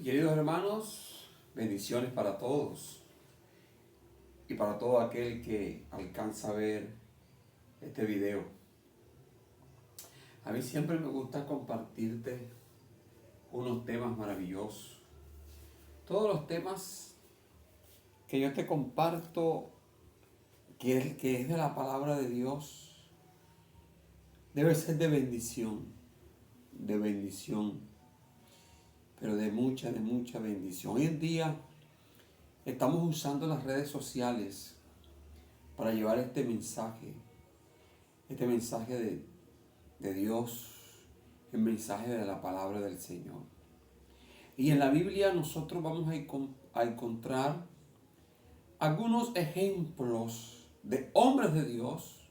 Queridos hermanos, bendiciones para todos y para todo aquel que alcanza a ver este video. A mí siempre me gusta compartirte unos temas maravillosos. Todos los temas que yo te comparto, que es de la palabra de Dios, debe ser de bendición, pero de mucha bendición. Hoy en día estamos usando las redes sociales para llevar este mensaje de Dios, el mensaje de la palabra del Señor. Y en la Biblia nosotros vamos a encontrar algunos ejemplos de hombres de Dios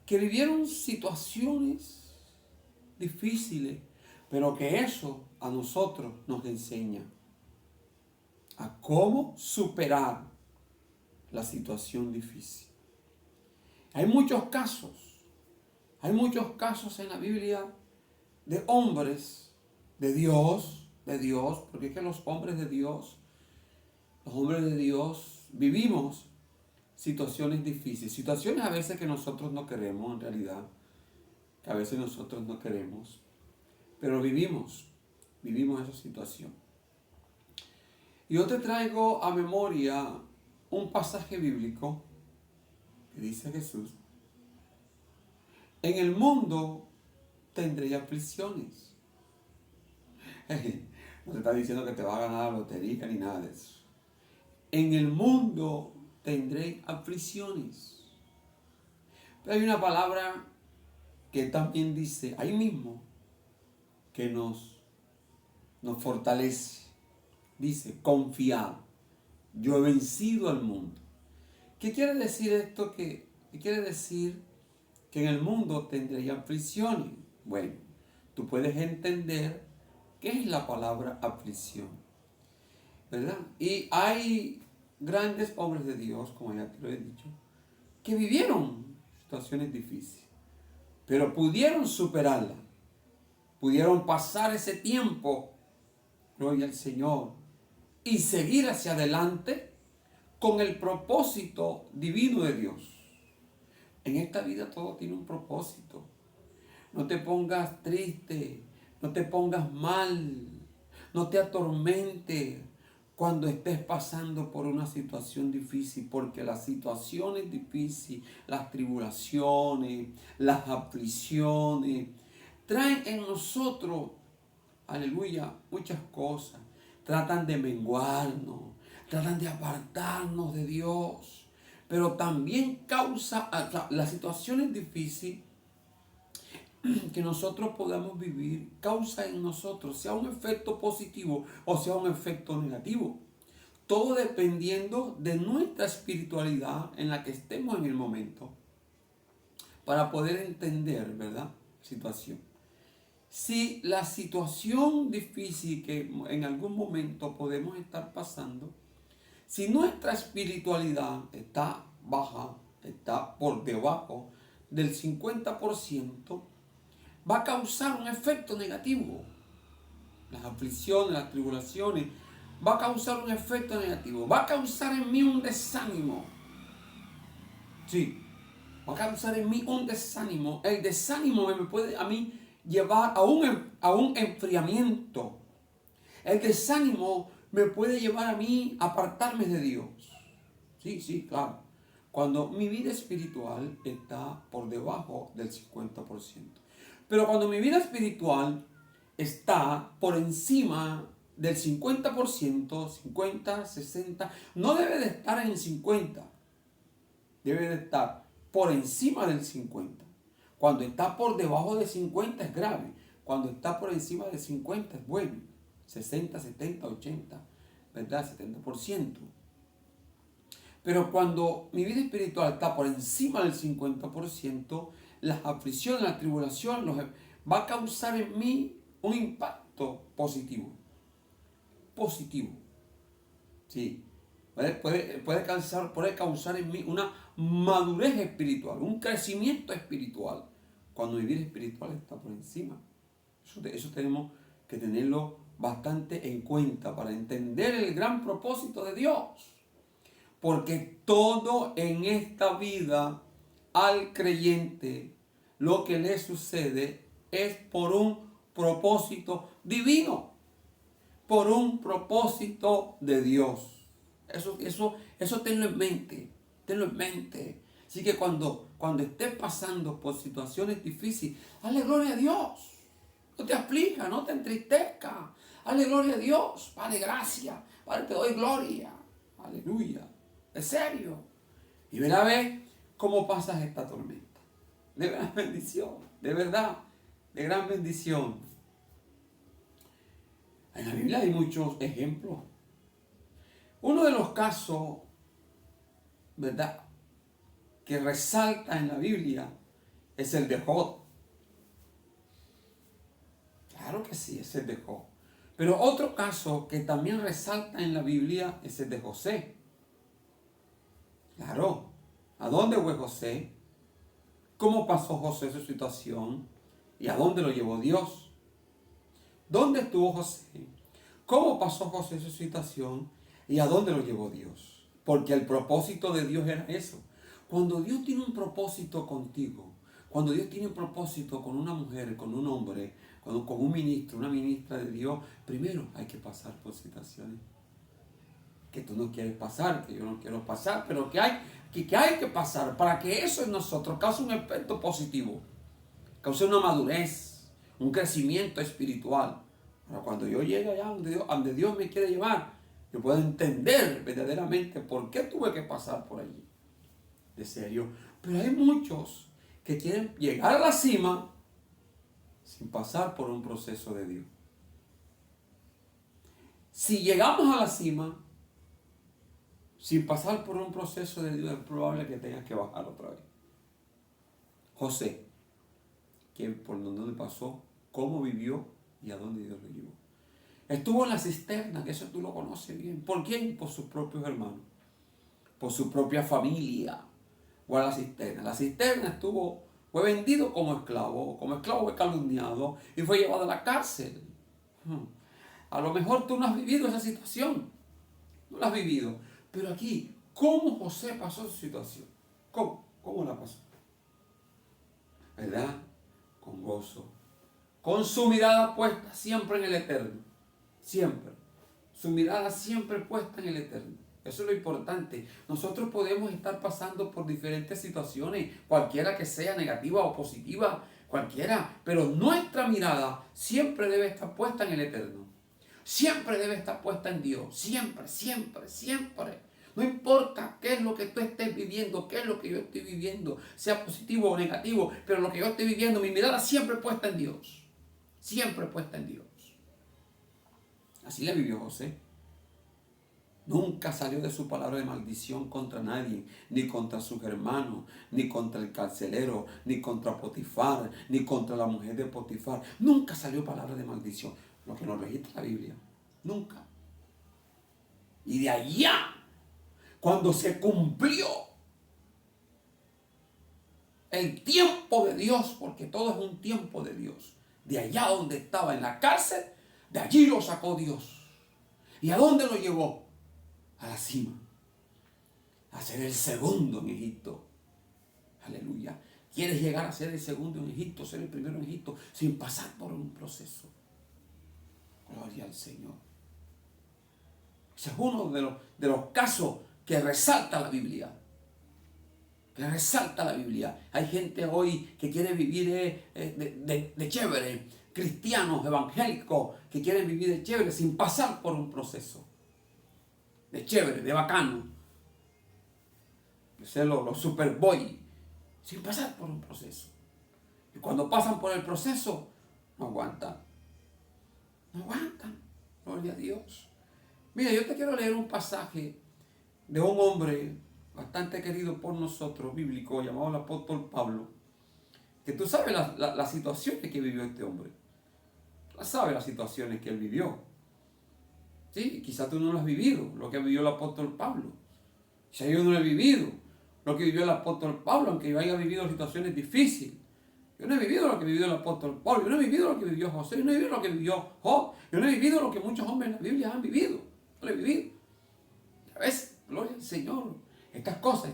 que vivieron situaciones difíciles, pero que eso a nosotros nos enseña a cómo superar la situación difícil. Hay muchos casos en la Biblia de hombres de Dios, porque es que los hombres de Dios vivimos situaciones difíciles, situaciones a veces que nosotros no queremos en realidad, que a veces nosotros no queremos, pero vivimos esa situación. Y yo te traigo a memoria un pasaje bíblico que dice Jesús: en el mundo tendréis aflicciones. No te está diciendo que te va a ganar la lotería ni nada de eso. En el mundo tendréis aflicciones. Pero hay una palabra que también dice ahí mismo que nos fortalece. Dice: confiad, yo he vencido al mundo. ¿Qué quiere decir esto? ¿Qué quiere decir? Que en el mundo tendréis aflicciones. Bueno, tú puedes entender qué es la palabra aflicción, ¿verdad? Y hay grandes hombres de Dios, como ya te lo he dicho, que vivieron situaciones difíciles, pero pudieron superarla, pudieron pasar ese tiempo, gloria al Señor, y seguir hacia adelante con el propósito divino de Dios. En esta vida todo tiene un propósito. No te pongas triste, no te pongas mal, no te atormentes cuando estés pasando por una situación difícil, porque las situaciones difíciles, las tribulaciones, las aflicciones, traen en nosotros, aleluya, muchas cosas. Tratan de menguarnos, tratan de apartarnos de Dios, pero también causa, las situaciones difíciles que nosotros podamos vivir, causa en nosotros, sea un efecto positivo o sea un efecto negativo. Todo dependiendo de nuestra espiritualidad en la que estemos en el momento, para poder entender, ¿verdad?, situación. Si la situación difícil que en algún momento podemos estar pasando, si nuestra espiritualidad está baja, está por debajo del 50%, va a causar un efecto negativo. Las aflicciones, las tribulaciones, va a causar un efecto negativo. Va a causar en mí un desánimo. Sí, va a causar en mí un desánimo. El desánimo me puede a mí llevar a un enfriamiento. El desánimo me puede llevar a mí a apartarme de Dios. Sí, claro. Cuando mi vida espiritual está por debajo del 50%. Pero cuando mi vida espiritual está por encima del 50%, 50, 60, no debe de estar en el 50, debe de estar por encima del 50. Cuando está por debajo de 50 es grave, cuando está por encima de 50 es bueno, 60, 70, 80, ¿verdad? 70%. Pero cuando mi vida espiritual está por encima del 50%, las aflicciones, la tribulación va a causar en mí un impacto positivo. Sí. Puede causar en mí una madurez espiritual, un crecimiento espiritual, cuando mi vida espiritual está por encima. Eso tenemos que tenerlo bastante en cuenta para entender el gran propósito de Dios. Porque todo en esta vida al creyente, lo que le sucede es por un propósito divino, por un propósito de Dios. Eso tenlo en mente, tenlo en mente. Así que cuando estés pasando por situaciones difíciles, dale gloria a Dios. No te aflija, no te entristezca. Dale gloria a Dios. Padre, gracias. Padre, te doy gloria. Aleluya. En serio. Y verá a ver cómo pasas esta tormenta. De gran bendición. De verdad. De gran bendición. En la Biblia hay muchos ejemplos. Uno de los casos, ¿verdad?, que resalta en la Biblia es el de Job. Claro que sí, es el de Job. Pero otro caso que también resalta en la Biblia es el de José. Claro. ¿A dónde fue José? ¿Cómo pasó José su situación? ¿Y a dónde lo llevó Dios? ¿Dónde estuvo José? ¿Cómo pasó José su situación? ¿Y a dónde lo llevó Dios? Porque el propósito de Dios era eso. Cuando Dios tiene un propósito contigo, cuando Dios tiene un propósito con una mujer, con un hombre, con un ministro, una ministra de Dios, primero hay que pasar por situaciones que tú no quieres pasar, que yo no quiero pasar, pero que hay que pasar para que eso en nosotros cause un efecto positivo, cause una madurez, un crecimiento espiritual. Para cuando yo llegue allá donde Dios me quiere llevar, yo puedo entender verdaderamente por qué tuve que pasar por allí. De serio. Pero hay muchos que quieren llegar a la cima sin pasar por un proceso de Dios. Si llegamos a la cima sin pasar por un proceso de Dios, es probable que tengas que bajar otra vez. José, por dónde pasó, cómo vivió y a dónde Dios lo llevó. Estuvo en la cisterna, que eso tú lo conoces bien. ¿Por quién? Por sus propios hermanos, por su propia familia. O a la cisterna. La cisterna fue vendido como esclavo fue calumniado y fue llevado a la cárcel. A lo mejor tú no has vivido esa situación, no la has vivido, pero aquí, ¿cómo José pasó su situación? ¿Cómo la pasó? ¿Verdad? Con gozo, con su mirada puesta siempre en el Eterno, siempre, su mirada siempre puesta en el Eterno. Eso es lo importante. Nosotros podemos estar pasando por diferentes situaciones, cualquiera que sea, negativa o positiva, cualquiera, pero nuestra mirada siempre debe estar puesta en el Eterno. Siempre debe estar puesta en Dios. Siempre, siempre, siempre. No importa qué es lo que tú estés viviendo, qué es lo que yo estoy viviendo, sea positivo o negativo, pero lo que yo estoy viviendo, mi mirada siempre puesta en Dios. Siempre puesta en Dios. Así la vivió José. Nunca salió de su palabra de maldición contra nadie, ni contra sus hermanos, ni contra el carcelero, ni contra Potifar, ni contra la mujer de Potifar. Nunca salió palabra de maldición, lo que nos registra la Biblia. Nunca. Y de allá, cuando se cumplió el tiempo de Dios, porque todo es un tiempo de Dios, de allá donde estaba en la cárcel, de allí lo sacó Dios. ¿Y a dónde lo llevó? A la cima, a ser el segundo en Egipto. Aleluya. ¿Quieres llegar a ser el segundo en Egipto, ser el primero en Egipto, sin pasar por un proceso? Gloria al Señor. Ese es uno de los casos que resalta la Biblia. Que resalta la Biblia. Hay gente hoy que quiere vivir de chévere, cristianos, evangélicos, que quieren vivir de chévere sin pasar por un proceso. De chévere, de bacano, de ser los superboy, sin pasar por un proceso. Y cuando pasan por el proceso, no aguantan. No aguantan. Gloria a Dios. Mira, yo te quiero leer un pasaje de un hombre bastante querido por nosotros, bíblico, llamado el apóstol Pablo, que tú sabes las situaciones que vivió este hombre. Tú sabes las situaciones que él vivió. Sí, quizás tú no lo has vivido, lo que vivió el apóstol Pablo. Quizás yo no lo he vivido, lo que vivió el apóstol Pablo, aunque yo haya vivido situaciones difíciles. Yo no he vivido lo que vivió el apóstol Pablo, yo no he vivido lo que vivió José, yo no he vivido lo que vivió Job, yo no he vivido lo que muchos hombres en la Biblia han vivido. No lo he vivido. A veces, gloria al Señor, estas cosas,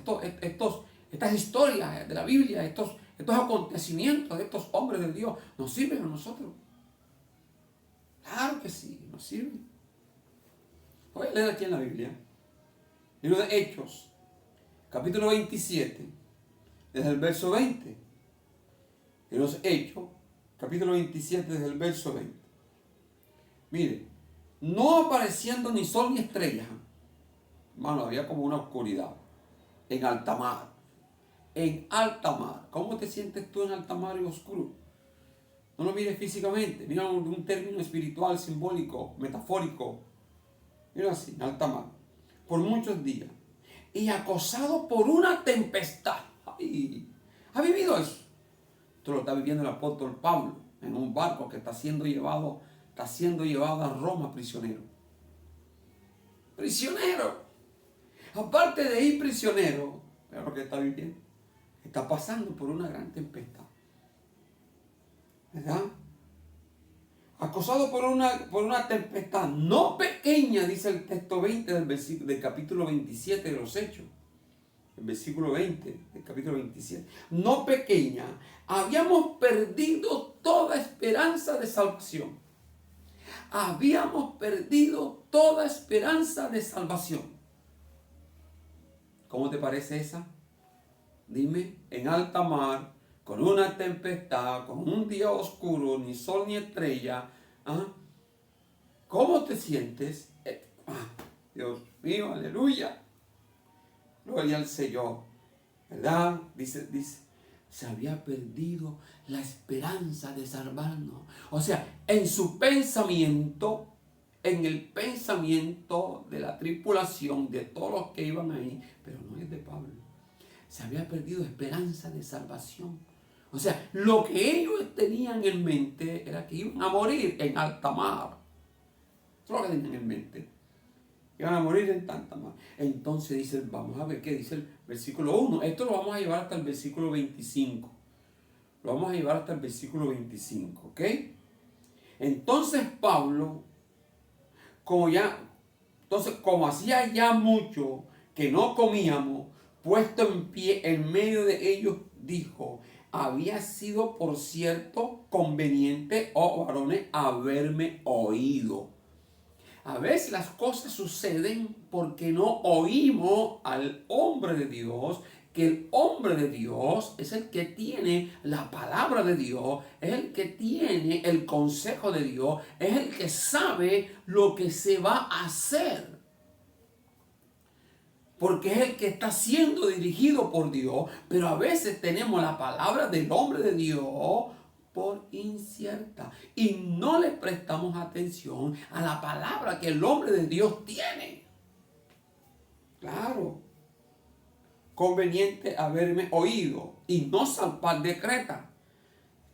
estas historias de la Biblia, estos acontecimientos de estos hombres de Dios, nos sirven a nosotros. Claro que sí, nos sirven. Voy a leer aquí en la Biblia, libro de Hechos, capítulo 27, desde el verso 20. De los Hechos, capítulo 27, desde el verso 20. Mire, no apareciendo ni sol ni estrella, hermano, había como una oscuridad en alta mar. En alta mar. ¿Cómo te sientes tú en alta mar y oscuro? No lo mires físicamente, mira un término espiritual, simbólico, metafórico. Mira así, en alta mar. Por muchos días. Y acosado por una tempestad. Ay, ¿ha vivido eso? Esto lo está viviendo el apóstol Pablo en un barco que está siendo llevado a Roma prisionero. Prisionero. Aparte de ir prisionero, es lo que está viviendo. Está pasando por una gran tempestad. ¿Verdad? Acosado por una tempestad no pequeña, dice el texto 20 del capítulo 27 de los Hechos. El versículo 20 del capítulo 27. No pequeña, habíamos perdido toda esperanza de salvación. Habíamos perdido toda esperanza de salvación. ¿Cómo te parece esa? Dime, en alta mar, con una tempestad, con un día oscuro, ni sol ni estrella, ¿ah? ¿Cómo te sientes? Dios mío, aleluya. Gloria al Señor, ¿verdad? Dice, se había perdido la esperanza de salvarnos. O sea, en su pensamiento, en el pensamiento de la tripulación, de todos los que iban ahí, pero no es de Pablo, se había perdido esperanza de salvación. O sea, lo que ellos tenían en mente era que iban a morir en alta mar. Eso es lo que tenían en mente. Iban a morir en tanta mar. Entonces dice, vamos a ver qué dice el versículo 1. Esto lo vamos a llevar hasta el versículo 25. Lo vamos a llevar hasta el versículo 25, ¿ok? Entonces Pablo, como hacía ya mucho que no comíamos, puesto en pie en medio de ellos, dijo, había sido por cierto conveniente, oh varones, haberme oído. A veces las cosas suceden porque no oímos al hombre de Dios, que el hombre de Dios es el que tiene la palabra de Dios, es el que tiene el consejo de Dios, es el que sabe lo que se va a hacer. Porque es el que está siendo dirigido por Dios, pero a veces tenemos la palabra del hombre de Dios por incierta y no le prestamos atención a la palabra que el hombre de Dios tiene. Claro, conveniente haberme oído y no salpar de Creta,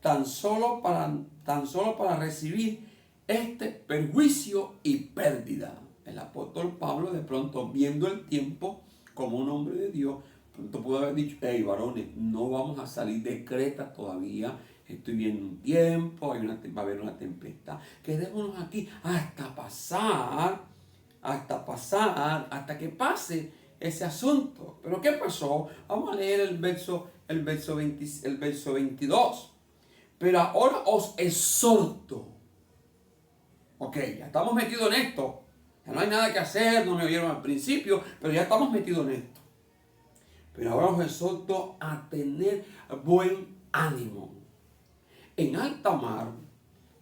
tan solo para recibir este perjuicio y pérdida. El apóstol Pablo, de pronto, viendo el tiempo como un hombre de Dios, pronto pudo haber dicho, hey varones, no vamos a salir de Creta todavía, estoy viendo un tiempo, va a haber una tempestad, quedémonos aquí hasta que pase ese asunto. Pero ¿qué pasó? Vamos a leer el verso 22. Pero ahora os exhorto. Ok, ya estamos metidos en esto. Ya no hay nada que hacer, no me oyeron al principio, pero ya estamos metidos en esto. Pero ahora os exhorto a tener buen ánimo. En alta mar,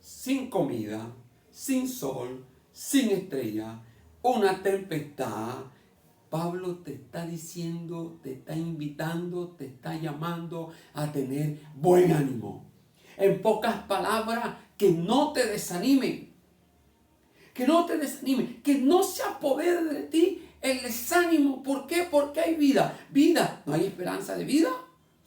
sin comida, sin sol, sin estrella, una tempestad, Pablo te está diciendo, te está invitando, te está llamando a tener buen ánimo. En pocas palabras, que no te desanime. Que no te desanime, que no se apodere de ti el desánimo. ¿Por qué? Porque hay vida. Vida, ¿no hay esperanza de vida?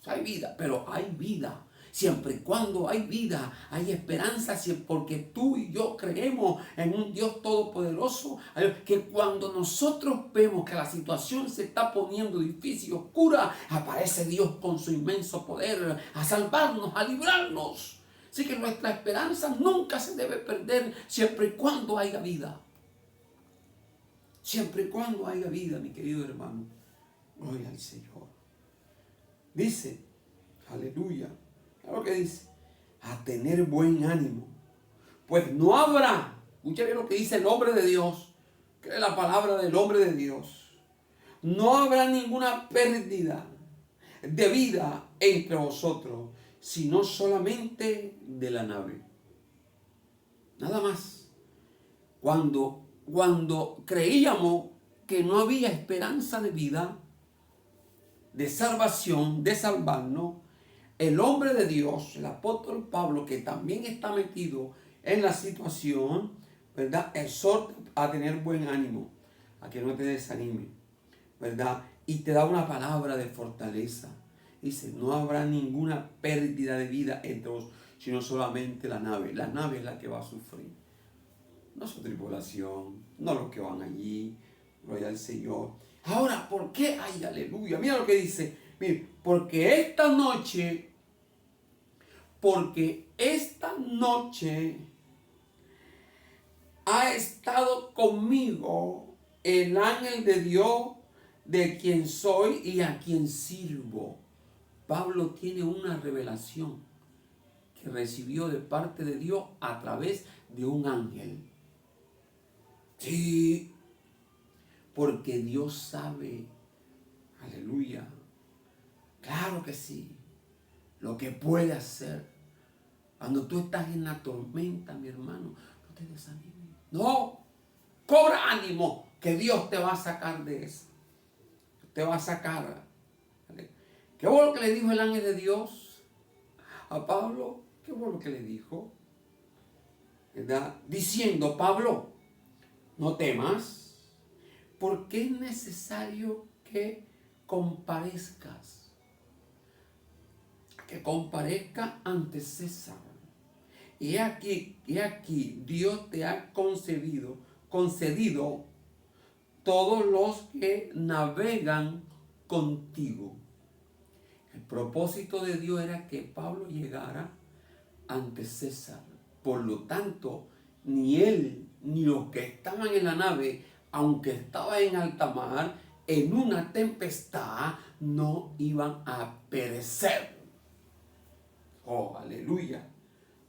Hay vida, pero hay vida. Siempre y cuando hay vida, hay esperanza, porque tú y yo creemos en un Dios todopoderoso, que cuando nosotros vemos que la situación se está poniendo difícil y oscura, aparece Dios con su inmenso poder a salvarnos, a librarnos. Así que nuestra esperanza nunca se debe perder siempre y cuando haya vida. Siempre y cuando haya vida, mi querido hermano. Gloria al Señor. Dice, aleluya. Claro que dice, a tener buen ánimo. Pues no habrá, escucha bien lo que dice el hombre de Dios, que es la palabra del hombre de Dios. No habrá ninguna pérdida de vida entre vosotros, sino solamente de la nave. Nada más. Cuando creíamos que no había esperanza de vida, de salvación, de salvarnos, el hombre de Dios, el apóstol Pablo, que también está metido en la situación, ¿verdad?, exhorta a tener buen ánimo, a que no te desanime, ¿verdad? Y te da una palabra de fortaleza. Dice, no habrá ninguna pérdida de vida entre vos, sino solamente la nave. La nave es la que va a sufrir. No su tripulación, no los que van allí, gloria al Señor. Ahora, ¿por qué? Ay, aleluya. Mira lo que dice. Mire, porque esta noche ha estado conmigo el ángel de Dios, de quien soy y a quien sirvo. Pablo tiene una revelación que recibió de parte de Dios a través de un ángel. Sí, porque Dios sabe, aleluya, claro que sí, lo que puede hacer. Cuando tú estás en la tormenta, mi hermano, no te desanimes. No, cobra ánimo, que Dios te va a sacar de eso. Te va a sacar. ¿Vale? ¿Qué bueno que le dijo el ángel de Dios a Pablo? ¿Qué bueno que le dijo? ¿Verdad? Diciendo, Pablo, no temas, porque es necesario que comparezcas. Que comparezca ante César. Y aquí, Dios te ha concedido todos los que navegan contigo. El propósito de Dios era que Pablo llegara ante César. Por lo tanto, ni él ni los que estaban en la nave, aunque estaba en alta mar, en una tempestad, no iban a perecer. Oh, aleluya.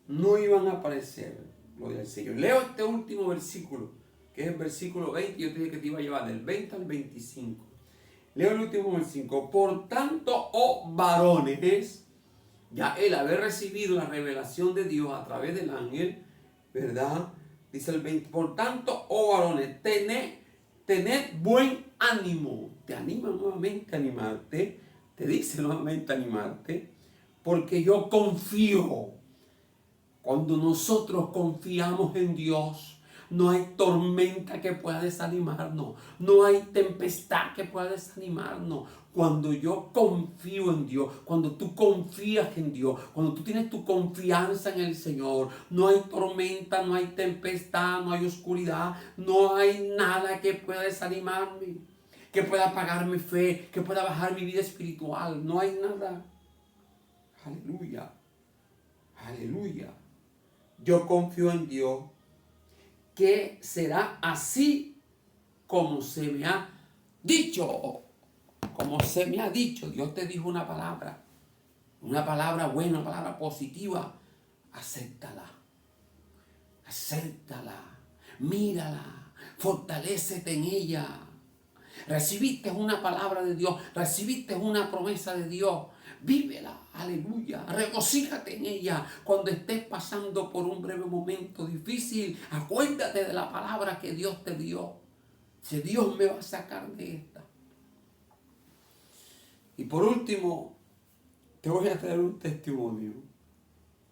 No iban a perecer. Gloria al Señor. Leo este último versículo, que es el versículo 20. Yo te dije que te iba a llevar del 20 al 25. Leo el último versículo. Por tanto, oh varones, ya él haber recibido la revelación de Dios a través del ángel, ¿verdad? Dice el 20. Por tanto, oh varones, tened buen ánimo. Te anima nuevamente a animarte. Te dice nuevamente a animarte. Porque yo confío. Cuando nosotros confiamos en Dios, no hay tormenta que pueda desanimarnos. No hay tempestad que pueda desanimarnos. Cuando yo confío en Dios, cuando tú confías en Dios, cuando tú tienes tu confianza en el Señor, no hay tormenta, no hay tempestad, no hay oscuridad, no hay nada que pueda desanimarme, que pueda apagar mi fe, que pueda bajar mi vida espiritual. No hay nada. Aleluya. Aleluya. Yo confío en Dios, que será así como se me ha dicho. Como se me ha dicho. Dios te dijo una palabra buena, una palabra positiva. Acéptala. Acéptala. Mírala. Fortalécete en ella. Recibiste una palabra de Dios. Recibiste una promesa de Dios. Vívela, aleluya, regocíjate en ella. Cuando estés pasando por un breve momento difícil, acuérdate de la palabra que Dios te dio. Si Dios me va a sacar de esta. Y por último, te voy a traer un testimonio.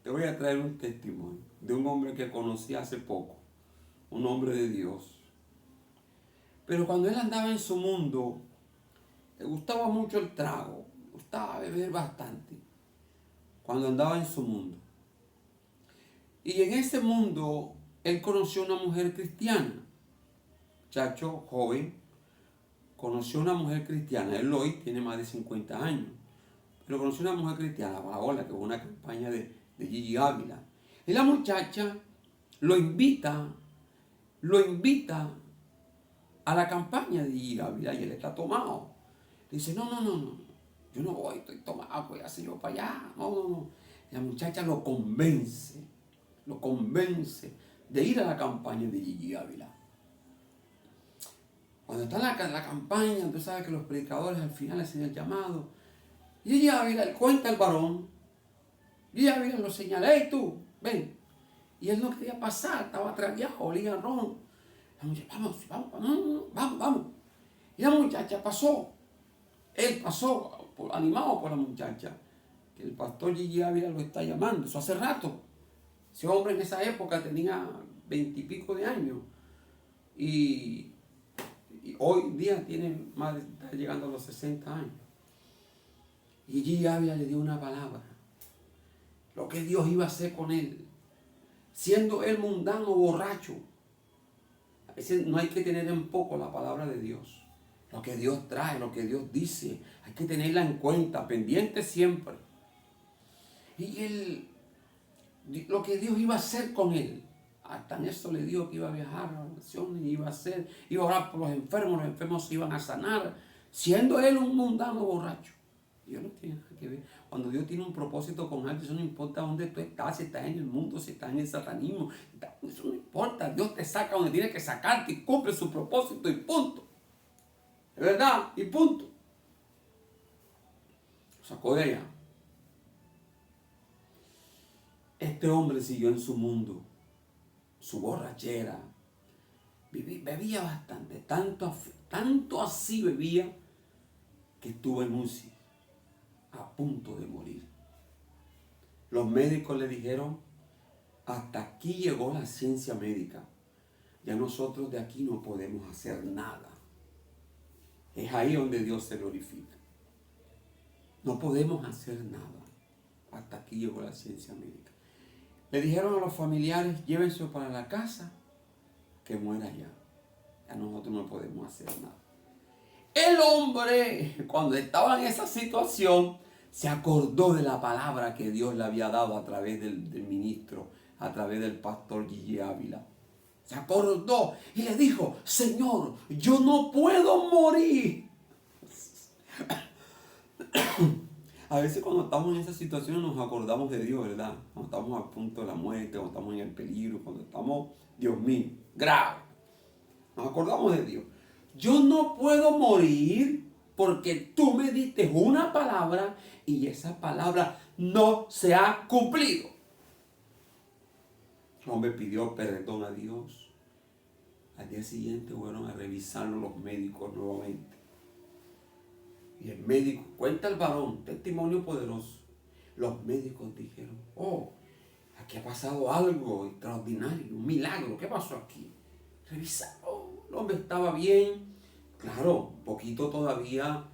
Te voy a traer un testimonio de un hombre que conocí hace poco. Un hombre de Dios. Pero cuando él andaba en su mundo, le gustaba mucho el trago. Gustaba beber bastante. cuando andaba en su mundo. Y en ese mundo, él conoció una mujer cristiana. Muchacho joven, conoció una mujer cristiana. Él hoy tiene más de 50 años. Pero conoció una mujer cristiana, Paola, que fue una campaña de Gigi Ávila. Y la muchacha lo invita a la campaña de Gigi Ávila y él está tomado. Dice, no, yo no voy, estoy tomado, voy a hacer yo para allá. No. La muchacha lo convence de ir a la campaña de Gigi Ávila. Cuando está en la campaña, tú sabes que los predicadores al final hacen el llamado. Gigi Ávila, él cuenta al varón. Gigi Ávila lo señala, hey tú, ven. Y él no quería pasar, estaba atraviado, olía a ron. La muchacha, vamos. Y la muchacha pasó. Él pasó, animado por la muchacha. Que el pastor Gigi Ávila lo está llamando. Eso hace rato. Ese hombre en esa época tenía 20 y pico de años. Y hoy día tiene más de, está llegando a los 60 años. Y Gigi Ávila le dio una palabra. Lo que Dios iba a hacer con él. Siendo él mundano, borracho. A veces no hay que tener en poco la palabra de Dios. Lo que Dios trae, lo que Dios dice. Hay que tenerla en cuenta, pendiente siempre. Y él, lo que Dios iba a hacer con él. Hasta en eso le dijo que iba a viajar a las naciones, iba a orar por los enfermos se iban a sanar. Siendo él un mundano borracho. Dios no tiene nada que ver. Cuando Dios tiene un propósito con alguien, eso no importa dónde tú estás, si estás en el mundo, si estás en el satanismo, eso no importa. Dios te saca donde tiene que sacarte y cumple su propósito y punto. ¿Es verdad? Y punto. Lo sacó de allá. Este hombre siguió en su mundo, su borrachera. Bebía bastante, tanto así bebía que estuvo en UCI. A punto de morir. Los médicos le dijeron, hasta aquí llegó la ciencia médica. Ya nosotros de aquí no podemos hacer nada. Es ahí donde Dios se glorifica. No podemos hacer nada. Hasta aquí llegó la ciencia médica. Le dijeron a los familiares, llévense para la casa, que muera ya. Ya nosotros no podemos hacer nada. El hombre, cuando estaba en esa situación, se acordó de la palabra que Dios le había dado a través del ministro, a través del pastor Gigi Ávila. Se acordó y le dijo, Señor, yo no puedo morir. A veces cuando estamos en esa situación nos acordamos de Dios, ¿verdad? Cuando estamos a punto de la muerte, cuando estamos en el peligro, cuando estamos, Dios mío, grave. Nos acordamos de Dios. Yo no puedo morir porque tú me diste una palabra y esa palabra no se ha cumplido. El hombre pidió perdón a Dios. Al día siguiente fueron a revisarlo los médicos nuevamente. Y el médico, cuenta el varón, testimonio poderoso. Los médicos dijeron, oh, aquí ha pasado algo extraordinario, un milagro. ¿Qué pasó aquí? Revisaron, el hombre estaba bien. Claro, un poquito todavía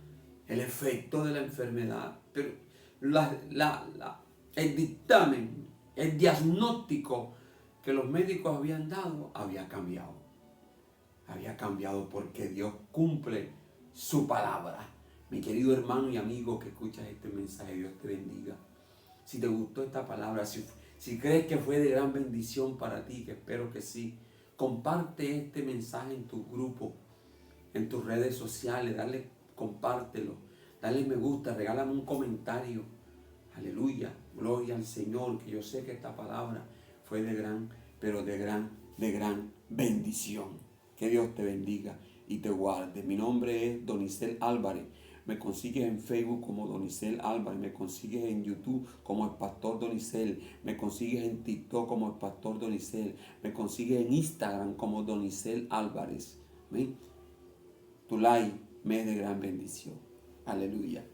el efecto de la enfermedad, pero el dictamen, el diagnóstico que los médicos habían dado había cambiado. Había cambiado porque Dios cumple su palabra. Mi querido hermano y amigo que escuchas este mensaje, Dios te bendiga. Si te gustó esta palabra, si crees que fue de gran bendición para ti, que espero que sí, comparte este mensaje en tu grupo, en tus redes sociales, compártelo, dale me gusta, regálame un comentario. Aleluya, gloria al Señor, que yo sé que esta palabra fue de gran, pero de gran bendición. Que Dios te bendiga y te guarde. Mi nombre es Donicel Álvarez. Me consigues en Facebook como Donicel Álvarez, me consigues en YouTube como el Pastor Donicel, me consigues en TikTok como el Pastor Donicel, me consigues en Instagram como Donicel Álvarez. ¿Ven? Tu like me es de gran bendición. Aleluya.